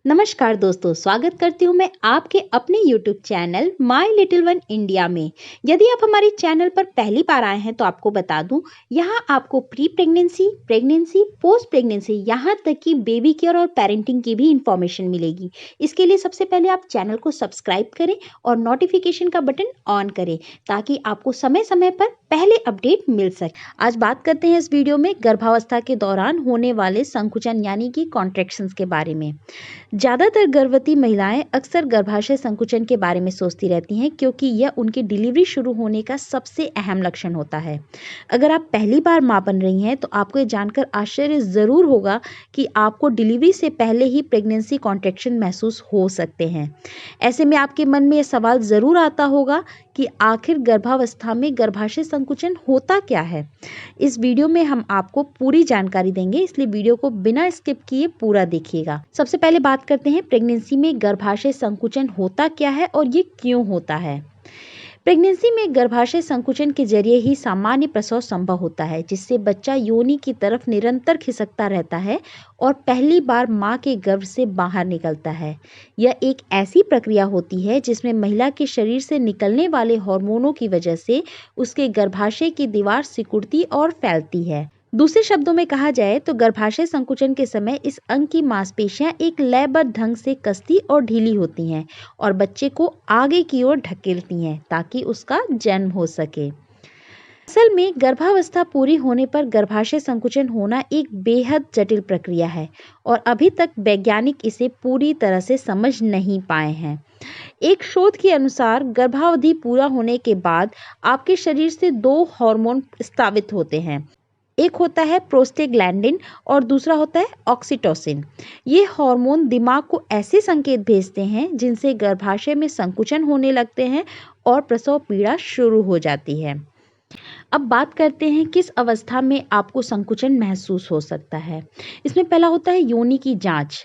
नमस्कार दोस्तों, स्वागत करती हूँ मैं आपके अपने YouTube channel my little one India में। यदि आप हमारे चैनल पर पहली बार आए हैं तो आपको बता दूं, यहाँ आपको pre pregnancy, pregnancy, post pregnancy, यहाँ तक कि बेबी केयर और पेरेंटिंग की भी इंफॉर्मेशन मिलेगी। इसके लिए सबसे पहले आप चैनल को सब्सक्राइब करें और नोटिफिकेशन का बटन ऑन करें ताकि आपको समय समय पर पहले अपडेट मिल सके। आज बात करते हैं इस वीडियो में गर्भावस्था के दौरान होने वाले संकुचन यानी कि कॉन्ट्रैक्शंस के बारे में। ज़्यादातर गर्भवती महिलाएं अक्सर गर्भाशय संकुचन के बारे में सोचती रहती हैं क्योंकि यह उनकी डिलीवरी शुरू होने का सबसे अहम लक्षण होता है। अगर आप पहली बार मां बन रही हैं तो आपको ये जानकर आश्चर्य ज़रूर होगा कि आपको डिलीवरी से पहले ही प्रेगनेंसी कॉन्ट्रैक्शन महसूस हो सकते हैं। ऐसे में आपके मन में यह सवाल ज़रूर आता होगा कि आखिर गर्भावस्था में गर्भाशय संकुचन होता क्या है। इस वीडियो में हम आपको पूरी जानकारी देंगे, इसलिए वीडियो को बिना स्किप किए पूरा देखिएगा। सबसे पहले बात करते हैं प्रेगनेंसी में गर्भाशय संकुचन होता क्या है और ये क्यों होता है। प्रेगनेंसी में गर्भाशय संकुचन के जरिए ही सामान्य प्रसव संभव होता है, जिससे बच्चा योनि की तरफ निरंतर खिसकता रहता है और पहली बार मां के गर्भ से बाहर निकलता है। यह एक ऐसी प्रक्रिया होती है जिसमें महिला के शरीर से निकलने वाले हार्मोनों की वजह से उसके गर्भाशय की दीवार सिकुड़ती और फैलती है। दूसरे शब्दों में कहा जाए तो गर्भाशय संकुचन के समय इस अंग की मांसपेशियां एक लयबद्ध ढंग से कसती और ढीली होती हैं और बच्चे को आगे की ओर ढकेलती हैं ताकि उसका जन्म हो सके। असल में गर्भावस्था पूरी होने पर गर्भाशय संकुचन होना एक बेहद जटिल प्रक्रिया है और अभी तक वैज्ञानिक इसे पूरी तरह से समझ नहीं पाए हैं। एक शोध के अनुसार गर्भावधि पूरा होने के बाद आपके शरीर से दो हार्मोन स्रावित होते हैं। एक होता है प्रोस्टेग्लैंडिन और दूसरा होता है ऑक्सीटोसिन। ये हार्मोन दिमाग को ऐसे संकेत भेजते हैं जिनसे गर्भाशय में संकुचन होने लगते हैं और प्रसव पीड़ा शुरू हो जाती है। अब बात करते हैं किस अवस्था में आपको संकुचन महसूस हो सकता है। इसमें पहला होता है योनि की जांच।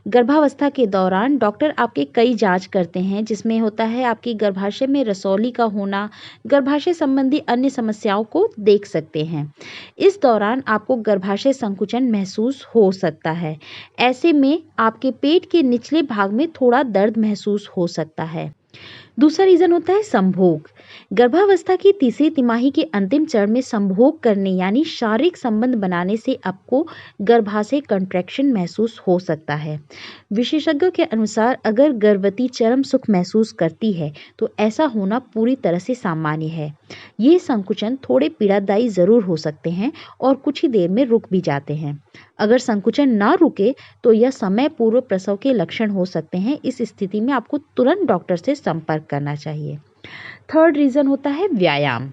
गर्भावस्था के दौरान डॉक्टर आपके कई जांच करते हैं, जिसमें होता है आपकी गर्भाशय में रसौली का होना, गर्भाशय संबंधी अन्य समस्याओं को देख सकते हैं। इस दौरान आपको गर्भाशय संकुचन महसूस हो सकता है। ऐसे में आपके पेट के निचले भाग में थोड़ा दर्द महसूस हो सकता है। दूसरा रीजन होता है संभोग। गर्भावस्था की तीसरी तिमाही के अंतिम चरण में संभोग करने यानी शारीरिक संबंध बनाने से आपको गर्भाशय कंट्रैक्शन महसूस हो सकता है। विशेषज्ञों के अनुसार अगर गर्भवती चरम सुख महसूस करती है तो ऐसा होना पूरी तरह से सामान्य है। ये संकुचन थोड़े पीड़ादायी जरूर हो सकते हैं और कुछ ही देर में रुक भी जाते हैं। अगर संकुचन ना रुके तो यह समय पूर्व प्रसव के लक्षण हो सकते हैं। इस स्थिति में आपको तुरंत डॉक्टर से संपर्क करना चाहिए। थर्ड रीजन होता है व्यायाम।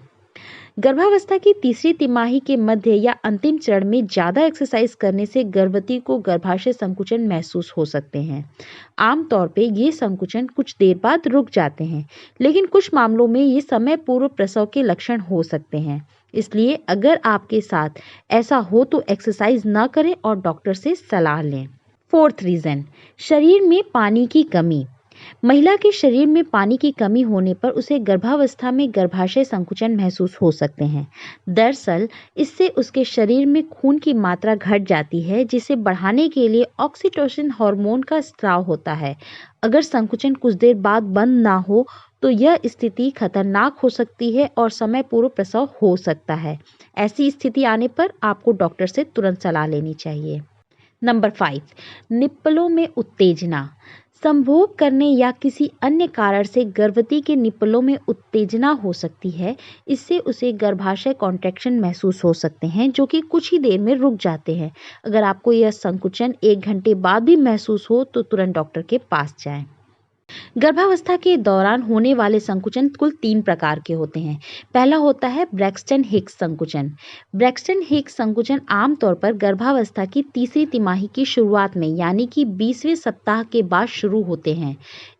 गर्भावस्था की तीसरी तिमाही के मध्य या अंतिम चरण में ज़्यादा एक्सरसाइज करने से गर्भवती को गर्भाशय संकुचन महसूस हो सकते हैं। आमतौर पे ये संकुचन कुछ देर बाद रुक जाते हैं, लेकिन कुछ मामलों में ये समय पूर्व प्रसव के लक्षण हो सकते हैं। इसलिए अगर आपके साथ ऐसा हो तो एक्सरसाइज ना करें और डॉक्टर से सलाह लें। फोर्थ रीजन, शरीर में पानी की कमी। महिला के शरीर में पानी की कमी होने पर उसे गर्भावस्था में गर्भाशय संकुचन महसूस हो सकते हैं। दरअसल इससे उसके शरीर में खून की मात्रा घट जाती है, जिसे बढ़ाने के लिए ऑक्सीटोसिन हार्मोन का स्राव होता है। अगर संकुचन कुछ देर बाद बंद ना हो तो यह स्थिति खतरनाक हो सकती है और समय पूर्व प्रसव हो सकता है। ऐसी स्थिति आने पर आपको डॉक्टर से तुरंत सलाह लेनी चाहिए। नंबर 5, निप्पलों में उत्तेजना। संभोग करने या किसी अन्य कारण से गर्भवती के निप्पलों में उत्तेजना हो सकती है। इससे उसे गर्भाशय कॉन्ट्रैक्शन महसूस हो सकते हैं, जो कि कुछ ही देर में रुक जाते हैं। अगर आपको यह संकुचन 1 घंटे बाद भी महसूस हो तो तुरंत डॉक्टर के पास जाएं। गर्भावस्था के दौरान होने वाले संकुचन कुल 3 प्रकार के होते हैं। पहला होता है ब्रैक्सटन हिक्स संकुचन। ब्रैक्सटन हिक्स संकुचन आमतौर पर गर्भावस्था की तीसरी तिमाही की शुरुआत में यानी कि 20वें सप्ताह के बाद शुरू होते हैं।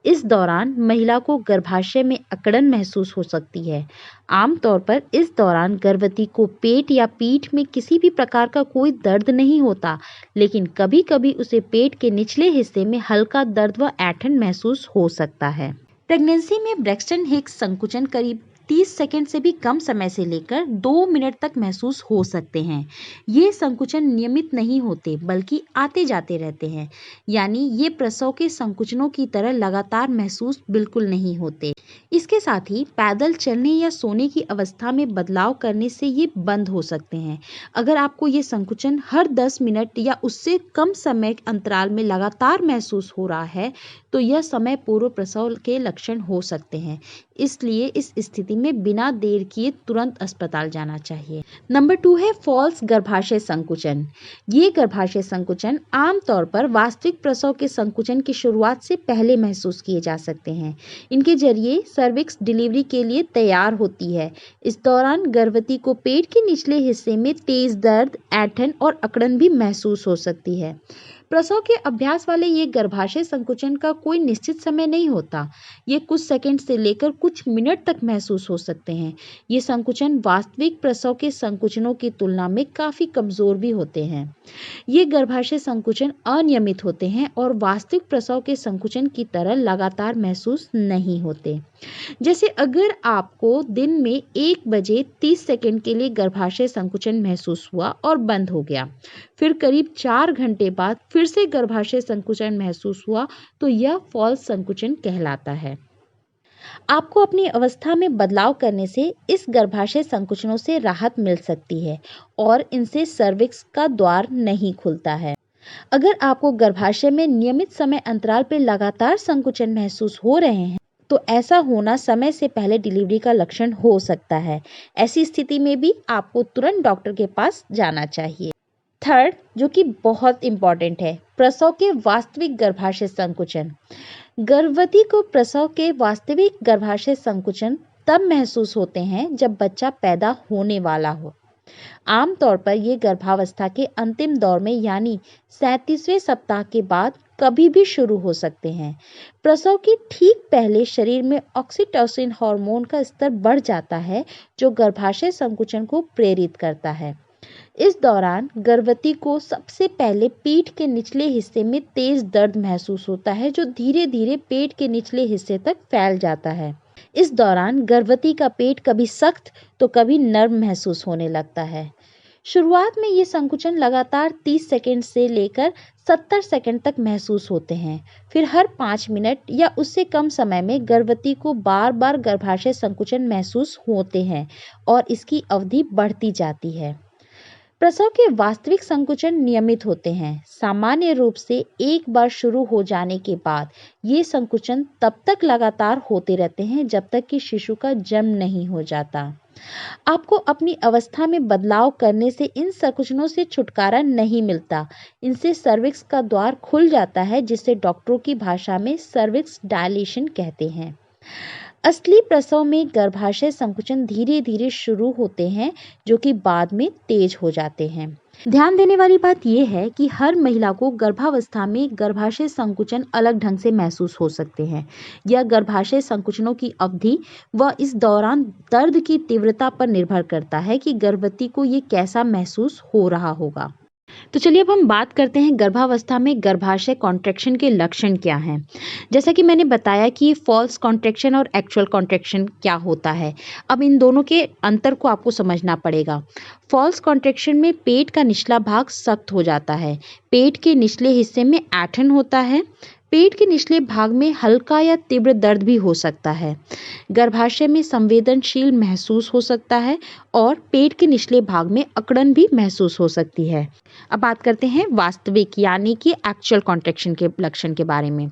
इस दौरान महिला को गर्भाशय में अकड़न महसूस हो सकती है। आमतौर पर इस दौरान गर्भवती को पेट या पीठ में किसी भी प्रकार का कोई दर्द नहीं होता, लेकिन कभी-कभी उसे पेट के निचले हिस्से में हल्का दर्द व ऐंठन महसूस हो सकता है। प्रेगनेंसी में ब्रैक्सटन हिक्स संकुचन करीब 30 सेकंड से भी कम समय से लेकर 2 मिनट तक महसूस हो सकते हैं। ये संकुचन नियमित नहीं होते बल्कि आते जाते रहते हैं, यानी ये प्रसव के संकुचनों की तरह लगातार महसूस बिल्कुल नहीं होते। इसके साथ ही पैदल चलने या सोने की अवस्था में बदलाव करने से ये बंद हो सकते हैं। अगर आपको ये संकुचन हर 10 मिनट या उससे कम समय अंतराल में लगातार महसूस हो रहा है, तो यह समय पूर्व प्रसव के लक्षण हो सकते हैं। इसलिए इस स्थिति में बिना देर किए तुरंत अस्पताल जाना चाहिए। नंबर 2 है फॉल्स गर्भाशय संकुचन। ये गर्भाशय संकुचन आमतौर पर वास्तविक प्रसव के संकुचन की शुरुआत से पहले महसूस किए जा सकते हैं। इनके जरिए सर्विक्स डिलीवरी के लिए तैयार होती है। इस दौरान गर्भवती को पेट के निचले हिस्से में तेज दर्द, ऐंठन और अकड़न भी महसूस हो सकती है। प्रसव के अभ्यास वाले ये गर्भाशय संकुचन का कोई निश्चित समय नहीं होता। ये कुछ सेकंड से लेकर कुछ मिनट तक महसूस हो सकते हैं। ये संकुचन वास्तविक प्रसव के संकुचनों की तुलना में काफ़ी कमज़ोर भी होते हैं। ये गर्भाशय संकुचन अनियमित होते हैं और वास्तविक प्रसव के संकुचन की तरह लगातार महसूस नहीं होते। जैसे अगर आपको दिन में 1 बजे 30 सेकंड के लिए गर्भाशय संकुचन महसूस हुआ और बंद हो गया, फिर करीब 4 घंटे बाद फिर से गर्भाशय संकुचन महसूस हुआ, तो यह फॉल्स संकुचन कहलाता है। आपको अपनी अवस्था में बदलाव करने से इस गर्भाशय संकुचनों से राहत मिल सकती है और इनसे सर्विक्स का द्वार नहीं खुलता है। अगर आपको गर्भाशय में नियमित समय अंतराल पर लगातार संकुचन महसूस हो रहे हैं, तो ऐसा होना समय से पहले डिलीवरी का लक्षण हो सकता है। ऐसी स्थिति में भी आपको तुरंत डॉक्टर के पास जाना चाहिए। थर्ड, जो कि बहुत इम्पॉर्टेंट है, प्रसव के वास्तविक गर्भाशय संकुचन। गर्भवती को प्रसव के वास्तविक गर्भाशय संकुचन तब महसूस होते हैं जब बच्चा पैदा होने वाला हो। आमतौर पर ये गर्भावस्था के अंतिम दौर में यानी 37वें सप्ताह के बाद कभी भी शुरू हो सकते हैं। प्रसव के ठीक पहले शरीर में ऑक्सीटोसिन हार्मोन का स्तर बढ़ जाता है, जो गर्भाशय संकुचन को प्रेरित करता है। इस दौरान गर्भवती को सबसे पहले पीठ के निचले हिस्से में तेज दर्द महसूस होता है, जो धीरे धीरे पेट के निचले हिस्से तक फैल जाता है। इस दौरान गर्भवती का पेट कभी सख्त तो कभी नर्म महसूस होने लगता है। शुरुआत में ये संकुचन लगातार 30 सेकंड से लेकर 70 सेकंड तक महसूस होते हैं। फिर हर 5 मिनट या उससे कम समय में गर्भवती को बार बार गर्भाशय संकुचन महसूस होते हैं और इसकी अवधि बढ़ती जाती है। प्रसव के वास्तविक संकुचन नियमित होते हैं। सामान्य रूप से एक बार शुरू हो जाने के बाद ये संकुचन तब तक लगातार होते रहते हैं जब तक कि शिशु का जन्म नहीं हो जाता। आपको अपनी अवस्था में बदलाव करने से इन संकुचनों से छुटकारा नहीं मिलता। इनसे सर्विक्स का द्वार खुल जाता है, जिसे डॉक्टरों की भाषा में सर्विक्स डायलेशन कहते हैं। असली प्रसव में गर्भाशय संकुचन धीरे धीरे शुरू होते हैं, जो कि बाद में तेज हो जाते हैं। ध्यान देने वाली बात यह है कि हर महिला को गर्भावस्था में गर्भाशय संकुचन अलग ढंग से महसूस हो सकते हैं। यह गर्भाशय संकुचनों की अवधि व इस दौरान दर्द की तीव्रता पर निर्भर करता है कि गर्भवती को ये कैसा महसूस हो रहा होगा। तो चलिए अब हम बात करते हैं गर्भावस्था में गर्भाशय कॉन्ट्रैक्शन के लक्षण क्या हैं। जैसा कि मैंने बताया कि फॉल्स कॉन्ट्रैक्शन और एक्चुअल कॉन्ट्रैक्शन क्या होता है। अब इन दोनों के अंतर को आपको समझना पड़ेगा। फॉल्स कॉन्ट्रैक्शन में पेट का निचला भाग सख्त हो जाता है। पेट के निचले हिस्से में ऐंठन होता है। पेट के निचले भाग में हल्का या तीव्र दर्द भी हो सकता है। गर्भाशय में संवेदनशील महसूस हो सकता है और पेट के निचले भाग में अकड़न भी महसूस हो सकती है। अब बात करते हैं वास्तविक यानी कि एक्चुअल कॉन्ट्रैक्शन के लक्षण के बारे में।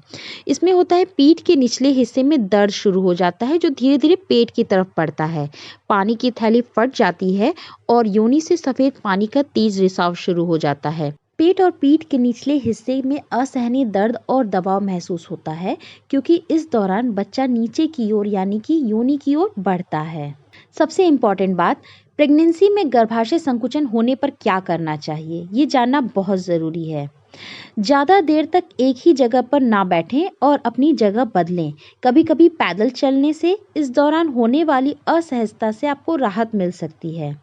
इसमें होता है पीठ के निचले हिस्से में दर्द शुरू हो जाता है, जो धीरे धीरे पेट की तरफ बढ़ता है। पानी की थैली फट जाती है और योनि से सफेद पानी का तेज रिसाव शुरू हो जाता है। पेट और पीठ के निचले हिस्से में असहनीय दर्द और दबाव महसूस होता है, क्योंकि इस दौरान बच्चा नीचे की ओर यानी कि योनि की ओर बढ़ता है। सबसे इम्पॉर्टेंट बात, प्रेगनेंसी में गर्भाशय संकुचन होने पर क्या करना चाहिए, ये जानना बहुत ज़रूरी है। ज़्यादा देर तक एक ही जगह पर ना बैठें और अपनी जगह बदलें। कभी कभी पैदल चलने से इस दौरान होने वाली असहजता से आपको राहत मिल सकती है।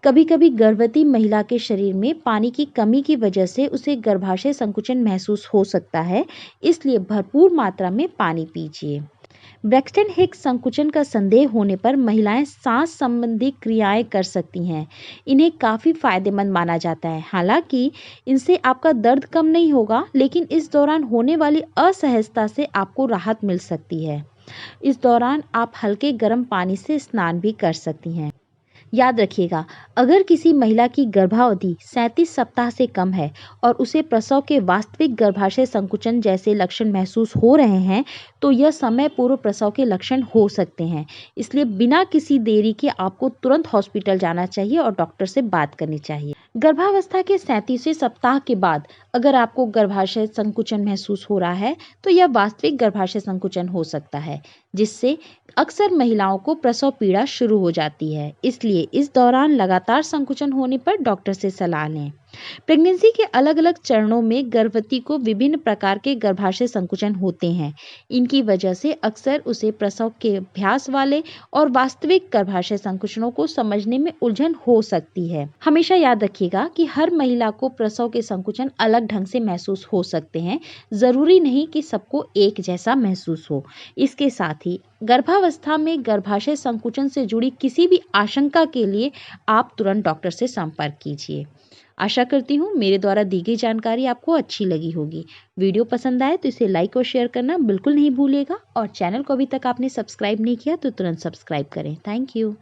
कभी कभी गर्भवती महिला के शरीर में पानी की कमी की वजह से उसे गर्भाशय संकुचन महसूस हो सकता है, इसलिए भरपूर मात्रा में पानी पीजिए। ब्रैक्सटन हिक्स संकुचन का संदेह होने पर महिलाएं सांस संबंधी क्रियाएं कर सकती हैं। इन्हें काफ़ी फायदेमंद माना जाता है। हालांकि इनसे आपका दर्द कम नहीं होगा, लेकिन इस दौरान होने वाली असहजता से आपको राहत मिल सकती है। इस दौरान आप हल्के गर्म पानी से स्नान भी कर सकती हैं। याद रखिएगा, अगर किसी महिला की गर्भावधि 37 सप्ताह से कम है और उसे प्रसव के वास्तविक गर्भाशय संकुचन जैसे लक्षण महसूस हो रहे हैं, तो यह समय पूर्व प्रसव के लक्षण हो सकते हैं। इसलिए बिना किसी देरी के आपको तुरंत हॉस्पिटल जाना चाहिए और डॉक्टर से बात करनी चाहिए। गर्भावस्था के 37वें सप्ताह के बाद अगर आपको गर्भाशय संकुचन महसूस हो रहा है, तो यह वास्तविक गर्भाशय संकुचन हो सकता है, जिससे अक्सर महिलाओं को प्रसव पीड़ा शुरू हो जाती है। इसलिए इस दौरान लगातार संकुचन होने पर डॉक्टर से सलाह लें। प्रेगनेंसी के अलग अलग चरणों में गर्भवती को विभिन्न प्रकार के गर्भाशय संकुचन होते हैं। इनकी वजह से अक्सर उसे प्रसव के अभ्यास वाले और वास्तविक गर्भाशय संकुचनों को समझने में उलझन हो सकती है। हमेशा याद रखिएगा कि हर महिला को प्रसव के संकुचन अलग ढंग से महसूस हो सकते हैं। जरूरी नहीं कि सबको एक जैसा महसूस हो। इसके साथ ही गर्भावस्था में गर्भाशय संकुचन से जुड़ी किसी भी आशंका के लिए आप तुरंत डॉक्टर से संपर्क कीजिए। आशा करती हूँ मेरे द्वारा दी गई जानकारी आपको अच्छी लगी होगी। वीडियो पसंद आए तो इसे लाइक और शेयर करना बिल्कुल नहीं भूलिएगा और चैनल को अभी तक आपने सब्सक्राइब नहीं किया तो तुरंत सब्सक्राइब करें। Thank you.